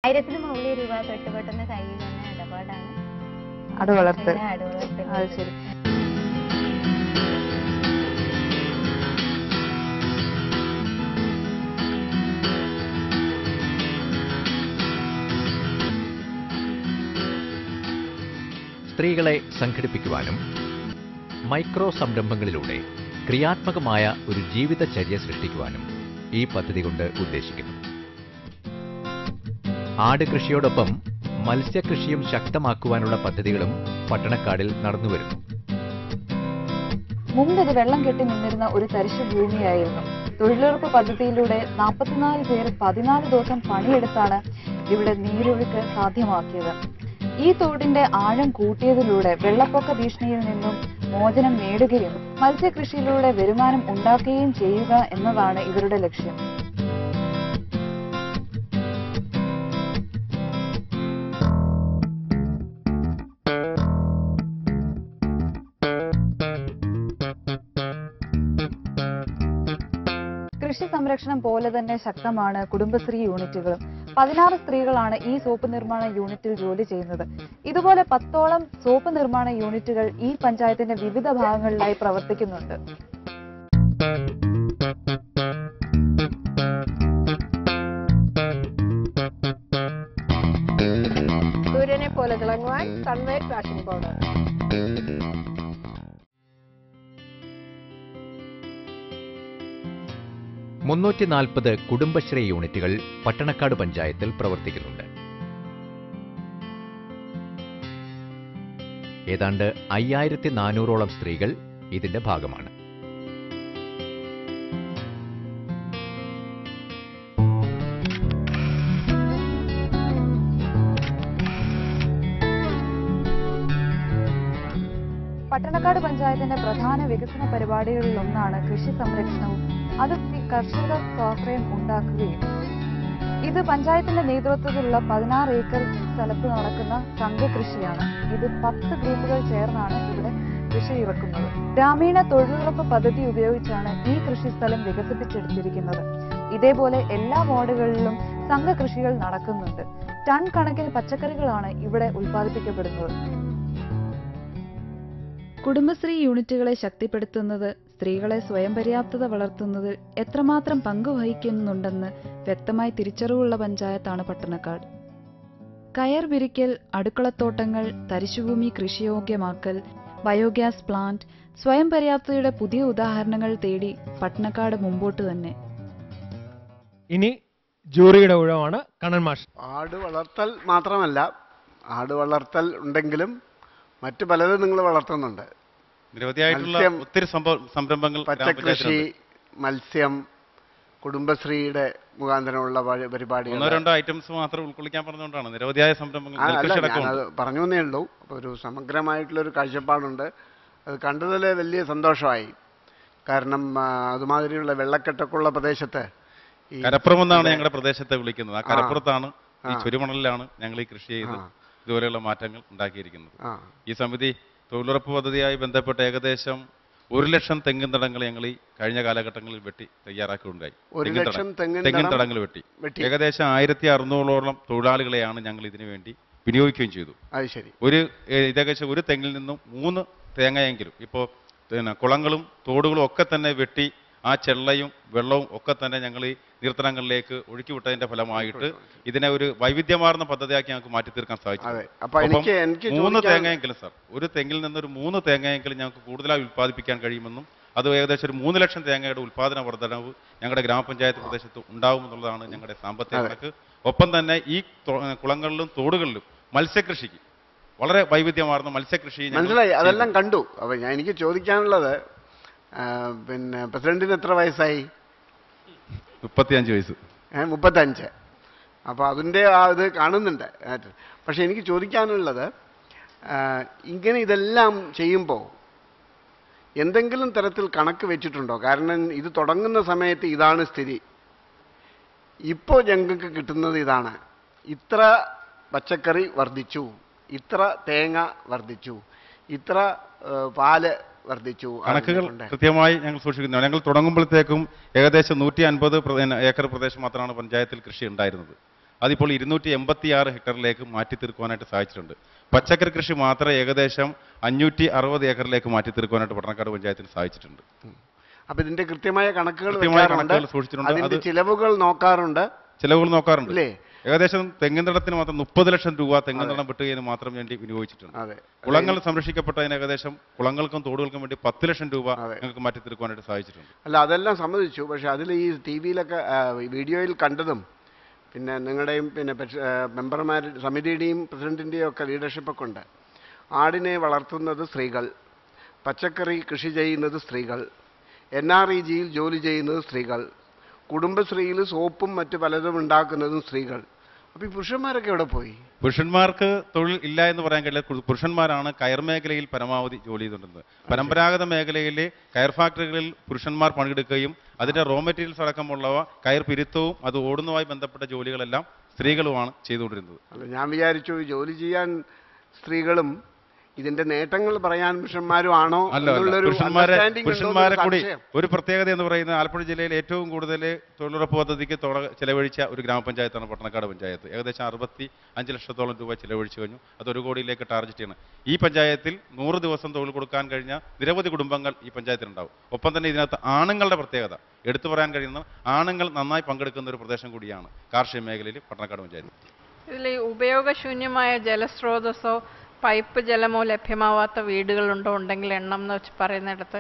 1000-ന് മുകളിൽ രൂപ പെട്ടുപെട്ടുന്ന കയ്യിൽ തന്നെ ഇടപാടാണ് ആടുവളർത്തൽ. അത് ശരി. സ്ത്രീകളെ സംഘടിപ്പിക്കുവാനും മൈക്രോ സംരംഭങ്ങളിലൂടെ ക്രിയാത്മകമായ ഒരു ജീവിതചര്യ സൃഷ്ടിക്കുവാനും ഈ പദ്ധതി കൊണ്ട് ഉദ്ദേശിക്കുന്നു. ആട് കൃഷിയോടൊപ്പം മത്സ്യകൃഷിയും ശക്തമാക്കുവാനുള്ള പദ്ധതികളും പട്ടണക്കാടിൽ നടന്നുവരുന്നു. മുമ്പ് വെള്ളം കെട്ടി നിന്നിരുന്ന ഒരു തരിശു ഭൂമിയായിരുന്നു. തൊഴിലുറപ്പ് പദ്ധതിയിലൂടെ 44 പേർ 14 ദിവസം പണിയെടുത്താണ് ഇവിടെ നീരൊഴുക്ക് സാധ്യമാക്കിയത്. ഈ തോടിന്റെ ആഴം കൂട്ടിയതിലൂടെ വെള്ളപ്പൊക്ക ഭീഷണിയിൽ നിന്നും മോചനം നേടുകയും മത്സ്യകൃഷിയിലൂടെ വരുമാനം ഉണ്ടാക്കുകയും ചെയ്യുക എന്നതാണ് ഇവരുടെ ലക്ഷ്യം. കൃഷി സംരക്ഷണം പോലെ തന്നെ ശക്തമാണ് കുടുംബശ്രീ യൂണിറ്റുകളും. 16 സ്ത്രീകളാണ് ഈ സോപ്പ് നിർമ്മാണ യൂണിറ്റിൽ ജോലി ചെയ്യുന്നത്. ഇതുപോലെ 10ഓളം സോപ്പ് നിർമ്മാണ യൂണിറ്റുകൾ ഈ പഞ്ചായത്തിന്റെ വിവിധ ഭാഗങ്ങളിലായി പ്രവർത്തിക്കുന്നുണ്ട്. സൂര്യനെ പോലെ തിളങ്ങുവാൻ സൺലൈറ്റ് വാഷിംഗ് പൗഡർ. മുന്നൂറ്റി കുടുംബശ്രീ യൂണിറ്റുകൾ പട്ടണക്കാട് പഞ്ചായത്തിൽ പ്രവർത്തിക്കുന്നുണ്ട്. ഏതാണ്ട് 5400ഓളം സ്ത്രീകൾ ഇതിന്റെ ഭാഗമാണ്. പട്ടണക്കാട് പഞ്ചായത്തിന്റെ പ്രധാന വികസന പരിപാടികളിലൊന്നാണ് കൃഷി സംരക്ഷണവും അത് കർഷക സ്വാശ്രയം ഉണ്ടാക്കുകയും. ഇത് പഞ്ചായത്തിന്റെ നേതൃത്വത്തിലുള്ള 16 ഏക്കർ സ്ഥലത്ത് നടക്കുന്ന സംഘകൃഷിയാണ്. ഇത് 10 ഗ്രൂപ്പുകൾ ചേർന്നാണ് ഇവിടെ കൃഷി ഇറക്കുന്നത്. ഗ്രാമീണ തൊഴിലുറപ്പ് പദ്ധതി ഉപയോഗിച്ചാണ് ഈ കൃഷിസ്ഥലം വികസിപ്പിച്ചെടുത്തിരിക്കുന്നത്. ഇതേപോലെ എല്ലാ വാർഡുകളിലും സംഘകൃഷികൾ നടക്കുന്നുണ്ട്. ടൺ കണക്കിന് പച്ചക്കറികളാണ് ഇവിടെ ഉൽപ്പാദിപ്പിക്കപ്പെടുന്നത്. കുടുംബശ്രീ യൂണിറ്റുകളെ ശക്തിപ്പെടുത്തുന്നത് സ്ത്രീകളെ സ്വയം പര്യാപ്തത വളർത്തുന്നതിൽ എത്രമാത്രം പങ്കുവഹിക്കുന്നുണ്ടെന്ന് വ്യക്തമായി തിരിച്ചറിവുള്ള പഞ്ചായത്താണ് പട്ടണക്കാട്. കയർ വിരിക്കൽ, അടുക്കളത്തോട്ടങ്ങൾ, തരിശുഭൂമി കൃഷിയോഗ്യമാക്കൽ, ബയോഗ്യാസ് പ്ലാന്റ്, സ്വയം പര്യാപ്തതയുടെ പുതിയ ഉദാഹരണങ്ങൾ തേടി പട്ടണക്കാട് മുമ്പോട്ട് തന്നെ. ഇനി ജൂറിയുടെ ഊഴമാണ് കണ്ണൻ മാഷ്. ആട് വളർത്തൽ മാത്രമല്ല, ആട് വളർത്തൽ ഉണ്ടെങ്കിലും മറ്റു പലതും നിങ്ങൾ വളർത്തുന്നുണ്ട്. നിരവധിയായിട്ടുള്ള ഒത്തിരി സംരംഭങ്ങൾ, പച്ചക്കൃഷി, മത്സ്യം, കുടുംബശ്രീയുടെ മുഖാന്തരമുള്ള പരിപാടികൾ. 1-2 ഐറ്റംസ് മാത്രം ഉൾക്കൊള്ളിക്കാൻ പറഞ്ഞുകൊണ്ടാണ് നിരവധിയായ സംരംഭങ്ങൾ. ഞാനത് പറഞ്ഞു എന്നേ ഉള്ളൂ. ഒരു സമഗ്രമായിട്ടുള്ളൊരു കാഴ്ചപ്പാടുണ്ട്. അത് കണ്ടതിൽ വലിയ സന്തോഷമായി. കാരണം അതുമാതിരിയുള്ള വെള്ളക്കെട്ടൊക്കെയുള്ള പ്രദേശത്ത് കരപ്പുറം എന്നാണ് ഞങ്ങളുടെ പ്രദേശത്തെ വിളിക്കുന്നത്. ആ കരപ്പുറത്താണ്, ഈ ചുരുമണലിലാണ് ഞങ്ങൾ ഈ കൃഷി ചെയ്ത് ഇതുപോലെയുള്ള മാറ്റങ്ങൾ ഉണ്ടാക്കിയിരിക്കുന്നത്. ഈ സമിതി തൊഴിലുറപ്പ് പദ്ധതിയായി ബന്ധപ്പെട്ട് ഏകദേശം 1 ലക്ഷം തെങ്ങിൻ തടങ്ങൾ ഞങ്ങൾ ഈ കഴിഞ്ഞ കാലഘട്ടങ്ങളിൽ വെട്ടി തയ്യാറാക്കുകയുണ്ടായി. തെങ്ങിൻ തടങ്ങൾ വെട്ടി ഏകദേശം 1600ഓളം തൊഴിലാളികളെയാണ് ഞങ്ങൾ ഇതിനു വേണ്ടി വിനിയോഗിക്കുകയും ചെയ്തു. ഏകദേശം ഒരു തെങ്ങിൽ നിന്നും 3 തേങ്ങയെങ്കിലും ഇപ്പോൾ കുളങ്ങളും തോടുകളും ഒക്കെ തന്നെ വെട്ടി ആ ചെള്ളയും വെള്ളവും ഒക്കെ തന്നെ ഞങ്ങൾ ഈ നീർത്തടങ്ങളിലേക്ക് ഒഴുക്കിവിട്ടതിന്റെ ഫലമായിട്ട് ഇതിനെ ഒരു വൈവിധ്യമാർന്ന പദ്ധതിയാക്കി ഞങ്ങൾക്ക് മാറ്റി തീർക്കാൻ സാധിച്ചു. 3 തേങ്ങയെങ്കിലും സാർ, ഒരു തെങ്ങിൽ നിന്നൊരു 3 തേങ്ങയെങ്കിലും ഞങ്ങൾക്ക് കൂടുതലായി ഉൽപ്പാദിപ്പിക്കാൻ കഴിയുമെന്നും അത് ഏകദേശം ഒരു 3 ലക്ഷം തേങ്ങയുടെ ഉൽപ്പാദന വർധനവ് ഞങ്ങളുടെ ഗ്രാമപഞ്ചായത്ത് പ്രദേശത്ത് ഉണ്ടാവുമെന്നുള്ളതാണ് ഞങ്ങളുടെ സാമ്പത്തിക കണക്ക്. ഒപ്പം തന്നെ ഈ കുളങ്ങളിലും തോടുകളിലും മത്സ്യകൃഷിക്ക് വളരെ വൈവിധ്യമാർന്ന മത്സ്യകൃഷി മനസ്സിലായി. അതെല്ലാം കണ്ടു. അപ്പൊ എനിക്ക് ചോദിക്കാനുള്ളത്, പിന്നെ പ്രസിഡന്റിന് എത്ര വയസ്സായി? 35 വയസ്സ്. 35. അപ്പോൾ അതിൻ്റെ ഇത് കാണുന്നുണ്ട്. പക്ഷെ എനിക്ക് ചോദിക്കാനുള്ളത്, ഇങ്ങനെ ഇതെല്ലാം ചെയ്യുമ്പോൾ എന്തെങ്കിലും തരത്തിൽ കണക്ക് വെച്ചിട്ടുണ്ടോ? കാരണം ഇത് തുടങ്ങുന്ന സമയത്ത് ഇതാണ് സ്ഥിതി, ഇപ്പോൾ ഞങ്ങൾക്ക് കിട്ടുന്നത് ഇതാണ്, ഇത്ര പച്ചക്കറി വർദ്ധിച്ചു, ഇത്ര തേങ്ങ വർദ്ധിച്ചു, ഇത്ര പാല് വർദ്ധിച്ചു. കണക്കുകൾ കൃത്യമായി ഞങ്ങൾ സൂക്ഷിക്കുന്നു. ഞങ്ങൾ തുടങ്ങുമ്പോഴത്തേക്കും ഏകദേശം 150 ഏക്കർ പ്രദേശം മാത്രമാണ് പഞ്ചായത്തിൽ കൃഷി ഉണ്ടായിരുന്നത്. അതിപ്പോൾ 286 ഹെക്ടറിലേക്ക് മാറ്റി തീർക്കുവാനായിട്ട് സാധിച്ചിട്ടുണ്ട്. പച്ചക്കറി കൃഷി മാത്രം ഏകദേശം 560 ഏക്കറിലേക്ക് മാറ്റി തീർക്കുവാനായിട്ട് പട്ടണക്കാട് പഞ്ചായത്തിന് സാധിച്ചിട്ടുണ്ട്. അപ്പൊ ഇതിന്റെ കൃത്യമായ കണക്കുകൾ സൂക്ഷിച്ചിട്ടുണ്ട്. അതിന്റെ ചിലവുകൾ നോക്കാറുണ്ട് അല്ലേ? ഏകദേശം തെങ്ങിൻതടത്തിന് മാത്രം 30 ലക്ഷം രൂപ തെങ്ങിൻതടം വെട്ടുകയെന്ന് മാത്രം വേണ്ടി വിനിയോഗിച്ചിട്ടുണ്ട്. കുളങ്ങൾ സംരക്ഷിക്കപ്പെട്ടതിന് ഏകദേശം കുളങ്ങൾക്കും തോടുകൾക്കും വേണ്ടി 10 ലക്ഷം രൂപ ഞങ്ങൾക്ക് മാറ്റി തീർക്കുവാനായിട്ട് സാധിച്ചിട്ടുണ്ട്. അല്ല, അതെല്ലാം സമ്മതിച്ചു. പക്ഷെ അതിൽ ഈ TV-യിലൊക്കെ വീഡിയോയിൽ കണ്ടതും പിന്നെ നിങ്ങളുടെയും പിന്നെ സമിതിയുടെയും പ്രസിഡന്റിന്റെയും ഒക്കെ ലീഡർഷിപ്പൊക്കെ ഉണ്ട്. ആടിനെ വളർത്തുന്നത് സ്ത്രീകൾ, പച്ചക്കറി കൃഷി ചെയ്യുന്നത് സ്ത്രീകൾ, NREGയിൽ ജോലി ചെയ്യുന്നത് സ്ത്രീകൾ, കുടുംബശ്രീയിൽ സോപ്പും മറ്റു പലതും ഉണ്ടാക്കുന്നതും സ്ത്രീകൾ. അപ്പൊ ഈ പുരുഷന്മാരൊക്കെ എവിടെ പോയി? പുരുഷന്മാർക്ക് തൊഴിൽ ഇല്ല എന്ന് പറയാൻ കഴിയില്ല. പുരുഷന്മാരാണ് കയർ മേഖലയിൽ പരമാവധി ജോലി ചെയ്തുകൊണ്ടിരുന്നത്. പരമ്പരാഗത മേഖലയിലെ കയർ ഫാക്ടറികളിൽ പുരുഷന്മാർ പണിയെടുക്കുകയും അതിന്റെ റോ മെറ്റീരിയൽസ് അടക്കമുള്ളവ കയർ പിരുത്തവും അത് ഓടുന്നതുമായി ബന്ധപ്പെട്ട ജോലികളെല്ലാം സ്ത്രീകളുമാണ് ചെയ്തുകൊണ്ടിരുന്നത്. അല്ല, ഞാൻ വിചാരിച്ചു ജോലി ചെയ്യാൻ സ്ത്രീകളും ഇതിന്റെ നേട്ടങ്ങൾ പറയാൻ പുരുഷന്മാരും ആണോ? പുരുഷന്മാരെ കൂടി ഒരു പ്രത്യേകത എന്ന് പറയുന്നത് ആലപ്പുഴ ജില്ലയിൽ ഏറ്റവും കൂടുതൽ തൊഴിലുറപ്പ് പദ്ധതിക്ക് ചെലവഴിച്ച ഒരു ഗ്രാമപഞ്ചായത്താണ് പട്ടണക്കാട് പഞ്ചായത്ത്. ഏകദേശം 65 ലക്ഷത്തോളം രൂപ ചെലവഴിച്ചു കഴിഞ്ഞു. അത് 1 കോടിയിലേക്ക് ടാർഗറ്റ് ചെയ്യണം. ഈ പഞ്ചായത്തിൽ 100 ദിവസം തൊഴിൽ കൊടുക്കാൻ കഴിഞ്ഞ നിരവധി കുടുംബങ്ങൾ ഈ പഞ്ചായത്തിലുണ്ടാവും. ഒപ്പം തന്നെ ഇതിനകത്ത് ആണുങ്ങളുടെ പ്രത്യേകത എടുത്തു പറയാൻ കഴിയുന്ന ആണുങ്ങൾ നന്നായി പങ്കെടുക്കുന്ന ഒരു പ്രദേശം കൂടിയാണ് കാർഷിക മേഖലയിൽ പട്ടണക്കാട് പഞ്ചായത്ത്. ഇതിൽ ഉപയോഗശൂന്യമായ ജലസ്രോതസ്സോ പൈപ്പ് ജലമോ ലഭ്യമാവാത്ത വീടുകളുണ്ടോ? ഉണ്ടെങ്കിൽ എണ്ണം എന്ന് വെച്ച് പറയുന്നിടത്ത്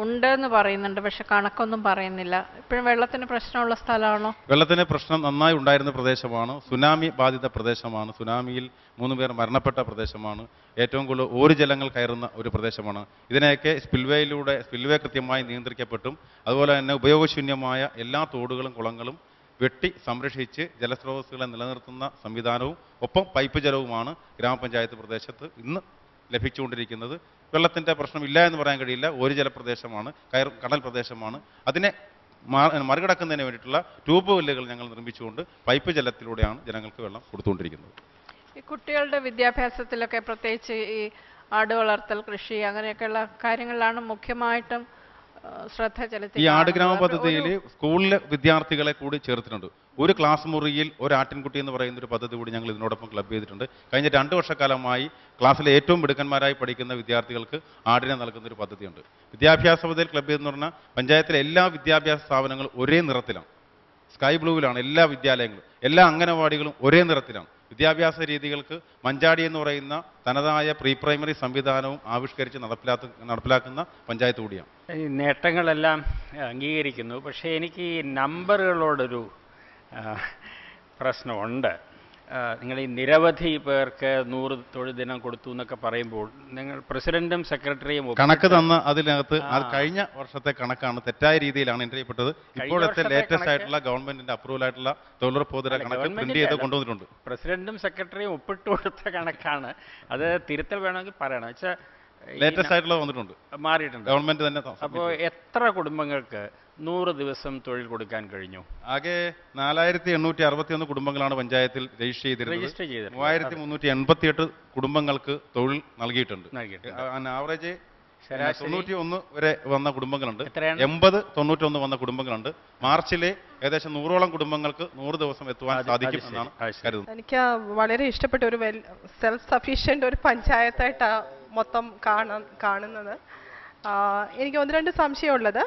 ഉണ്ടെന്ന് പറയുന്നുണ്ട്, പക്ഷെ കണക്കൊന്നും പറയുന്നില്ല. ഇപ്പോഴും വെള്ളത്തിന് പ്രശ്നമുള്ള സ്ഥലമാണോ? വെള്ളത്തിന് പ്രശ്നം നന്നായി ഉണ്ടായിരുന്ന പ്രദേശമാണ്. സുനാമി ബാധിത പ്രദേശമാണ്. സുനാമിയിൽ 3 പേർ മരണപ്പെട്ട പ്രദേശമാണ്. ഏറ്റവും കൂടുതൽ ഓരു ജലങ്ങൾ കയറുന്ന ഒരു പ്രദേശമാണ്. ഇതിനെയൊക്കെ സ്പിൽവേ കൃത്യമായി നിയന്ത്രിക്കപ്പെട്ടും അതുപോലെ തന്നെ ഉപയോഗശൂന്യമായ എല്ലാ തോടുകളും കുളങ്ങളും വെട്ടി സംരക്ഷിച്ച് ജലസ്രോതസ്സുകളെ നിലനിർത്തുന്ന സംവിധാനവും ഒപ്പം പൈപ്പ് ജലവുമാണ് ഗ്രാമപഞ്ചായത്ത് പ്രദേശത്ത് ഇന്ന് ലഭിച്ചുകൊണ്ടിരിക്കുന്നത്. വെള്ളത്തിൻ്റെ പ്രശ്നമില്ല എന്ന് പറയാൻ കഴിയില്ല. ഒരു ജലപ്രദേശമാണ്, കടൽ പ്രദേശമാണ്. അതിനെ മറികടക്കുന്നതിന് വേണ്ടിയിട്ടുള്ള ട്യൂബ് വെല്ലുകൾ ഞങ്ങൾ നിർമ്മിച്ചുകൊണ്ട് പൈപ്പ് ജലത്തിലൂടെയാണ് ജനങ്ങൾക്ക് വെള്ളം കൊടുത്തുകൊണ്ടിരിക്കുന്നത്. ഈ കുട്ടികളുടെ വിദ്യാഭ്യാസത്തിലൊക്കെ പ്രത്യേകിച്ച് ഈ ആട് വളർത്തൽ, കൃഷി അങ്ങനെയൊക്കെയുള്ള കാര്യങ്ങളിലാണ് മുഖ്യമായിട്ടും ശ്രദ്ധ ചെലുത്തി. ഈ ആടുഗ്രാമ പദ്ധതിയിൽ സ്കൂളിലെ വിദ്യാർത്ഥികളെ കൂടി ചേർത്തിട്ടുണ്ട്. ഒരു ക്ലാസ് മുറിയിൽ ഒരു ആട്ടിൻകുട്ടി എന്ന് പറയുന്ന ഒരു പദ്ധതി കൂടി ഞങ്ങൾ ഇതിനോടൊപ്പം ക്ലബ് ചെയ്തിട്ടുണ്ട്. കഴിഞ്ഞ 2 വർഷക്കാലമായി ക്ലാസ്സിലെ ഏറ്റവും മിടുക്കന്മാരായി പഠിക്കുന്ന വിദ്യാർത്ഥികൾക്ക് ആടിനെ നൽകുന്ന ഒരു പദ്ധതിയുണ്ട്. വിദ്യാഭ്യാസ പദ്ധതിയിൽ ക്ലബ് എന്ന് പറഞ്ഞാൽ പഞ്ചായത്തിലെ എല്ലാ വിദ്യാഭ്യാസ സ്ഥാപനങ്ങളും ഒരേ നിറത്തിലാണ്, സ്കൈ ബ്ലൂവിലാണ് എല്ലാ വിദ്യാലയങ്ങളും, എല്ലാ അംഗനവാടികളും ഒരേ നിറത്തിലാണ്. വിദ്യാഭ്യാസ രീതികൾക്ക് മഞ്ചാടി എന്ന് പറയുന്ന തനതായ പ്രീ പ്രൈമറി സംവിധാനവും ആവിഷ്കരിച്ച് നടപ്പിലാക്കുന്ന പഞ്ചായത്ത് കൂടിയാണ്. ഈ നേട്ടങ്ങളെല്ലാം അംഗീകരിക്കുന്നു, പക്ഷേ എനിക്ക് ഈ നമ്പറുകളോടൊരു പ്രശ്നമുണ്ട്. നിങ്ങൾ ഈ നിരവധി പേർക്ക് 100 തൊഴിൽ ദിനം കൊടുത്തു എന്നൊക്കെ പറയുമ്പോൾ നിങ്ങൾ പ്രസിഡന്റും സെക്രട്ടറിയും കണക്ക് തന്ന അതിനകത്ത് അത് കഴിഞ്ഞ വർഷത്തെ കണക്കാണ്, തെറ്റായ രീതിയിലാണ് എൻട്രി ചെയ്യപ്പെട്ടത്. ഇപ്പോഴത്തെ ലേറ്റസ്റ്റ് ആയിട്ടുള്ള ഗവൺമെന്റിന്റെ അപ്രൂവൽ ആയിട്ടുള്ള തൊഴിലുറപ്പ് കണക്ക് പ്രിന്റ് ചെയ്ത് കൊണ്ടുവന്നിട്ടുണ്ട്. പ്രസിഡന്റും സെക്രട്ടറിയും ഒപ്പിട്ട് കൊടുത്ത കണക്കാണ്. അത് തിരുത്തൽ വേണമെങ്കിൽ പറയണം. വെച്ചാൽ ലേറ്റസ്റ്റ് ആയിട്ടുള്ള വന്നിട്ടുണ്ട്, മാറിയിട്ടുണ്ട്, ഗവൺമെന്റ് തന്നെ. അപ്പോൾ എത്ര കുടുംബങ്ങൾക്ക് 100 ദിവസം തൊഴിൽ കൊടുക്കാൻ കഴിഞ്ഞു? ആകെ 4861 കുടുംബങ്ങളാണ് പഞ്ചായത്തിൽ രജിസ്റ്റർ ചെയ്തിരുന്നത്. 3388 കുടുംബങ്ങൾക്ക് തൊഴിൽ നൽകിയിട്ടുണ്ട്. ആവറേജ് 91 വരെ വന്ന കുടുംബങ്ങളുണ്ട്, 80-91 വന്ന കുടുംബങ്ങളുണ്ട്. മാർച്ചിലെ ഏകദേശം 100ഓളം കുടുംബങ്ങൾക്ക് 100 ദിവസം എത്തുവാൻ സാധിക്കും എന്നാണ് കരുതുന്നത്. എനിക്ക് വളരെ ഇഷ്ടപ്പെട്ട ഒരു സെൽഫ് സഫീഷ്യന്റ് ഒരു പഞ്ചായത്തായിട്ടാണ് മൊത്തം കാണുന്നത്. എനിക്ക് 1-2 സംശയമുള്ളത്.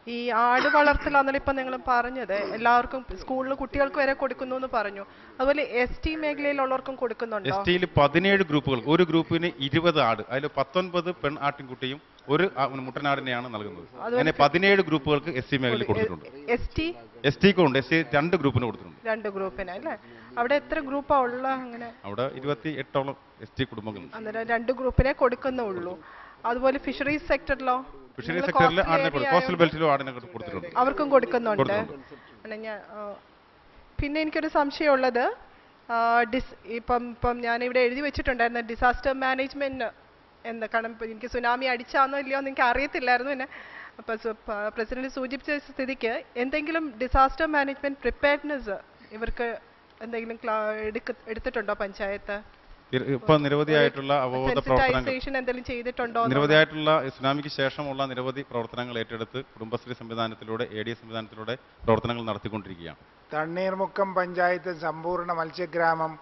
ഈ ആട് വളർത്തലാണെന്നല്ല ഇപ്പം നിങ്ങൾ പറഞ്ഞത്, എല്ലാവർക്കും സ്കൂളിൽ കുട്ടികൾക്ക് വരെ കൊടുക്കുന്നു എന്ന് പറഞ്ഞു. അതുപോലെ ST മേഖലയിലുള്ളവർക്കും കൊടുക്കുന്നുണ്ടോ? STയിൽ 17 ഗ്രൂപ്പുകൾ, ഒരു ഗ്രൂപ്പിന് 20 ആട്, അതിൽ 19 പെൺ ആട്ടിൻകുട്ടിയും ഒരു മുട്ടനാടിനെയാണ് നൽകുന്നത്. അങ്ങനെ 17 ഗ്രൂപ്പുകൾക്ക് ST മേഖലയിൽ കൊടുത്തിട്ടുണ്ട്. STക്കും ഉണ്ട്, ST 2 ഗ്രൂപ്പിന് കൊടുത്തിട്ടുണ്ട്. 2 ഗ്രൂപ്പിന് അല്ലേ? അവിടെ എത്ര ഗ്രൂപ്പാ ഉള്ള? അങ്ങനെ അവിടെ 28ഓളം ST കുടുംബങ്ങളുണ്ട്. അന്നേരം 2 ഗ്രൂപ്പിനെ കൊടുക്കുന്നുള്ളൂ. അതുപോലെ ഫിഷറീസ് സെക്ടറിലോ? ഫിഷറീസ് സെക്ടറിൽ കോസ്റ്റൽ ബെൽറ്റിലും ആടിനെ കൊടുത്തിട്ടുണ്ട്, അവർക്കും കൊടുക്കുന്നുണ്ട്. പിന്നെ എനിക്കൊരു സംശയമുള്ളത്, ഇപ്പം ഞാനിവിടെ എഴുതി വെച്ചിട്ടുണ്ടായിരുന്നു ഡിസാസ്റ്റർ മാനേജ്മെന്റ് എന്ന്. കാരണം എനിക്ക് സുനാമി അടിച്ചാന്നോ ഇല്ലയോ എന്ന് എനിക്ക് അറിയത്തില്ലായിരുന്നു. പിന്നെ പ്രസിഡന്റ് സൂചിപ്പിച്ച സ്ഥിതിക്ക് എന്തെങ്കിലും ഡിസാസ്റ്റർ മാനേജ്മെന്റ് പ്രിപ്പയർനെസ് ഇവർക്ക് എന്തെങ്കിലും എടുത്തിട്ടുണ്ടോ പഞ്ചായത്ത്? ഇപ്പൊ നിരവധിയായിട്ടുള്ള അവബോധ പ്രവർത്തനങ്ങൾ സെൻസിറ്റൈസേഷൻ എന്തെങ്കിലും ചെയ്തിട്ടുണ്ടോ? നിരവധിയായിട്ടുള്ള ഇസ്ലാമിക്ക് ശേഷമുള്ള നിരവധി പ്രവർത്തനങ്ങൾ ഏറ്റെടുത്ത് കുടുംബശ്രീ സംവിധാനത്തിലൂടെ ADS സംവിധാനത്തിലൂടെ പ്രവർത്തനങ്ങൾ നടത്തിക്കൊണ്ടിരിക്കുകയാണ്. തണ്ണീർമുക്കം പഞ്ചായത്ത് സമ്പൂർണ്ണ മത്സ്യഗ്രാമം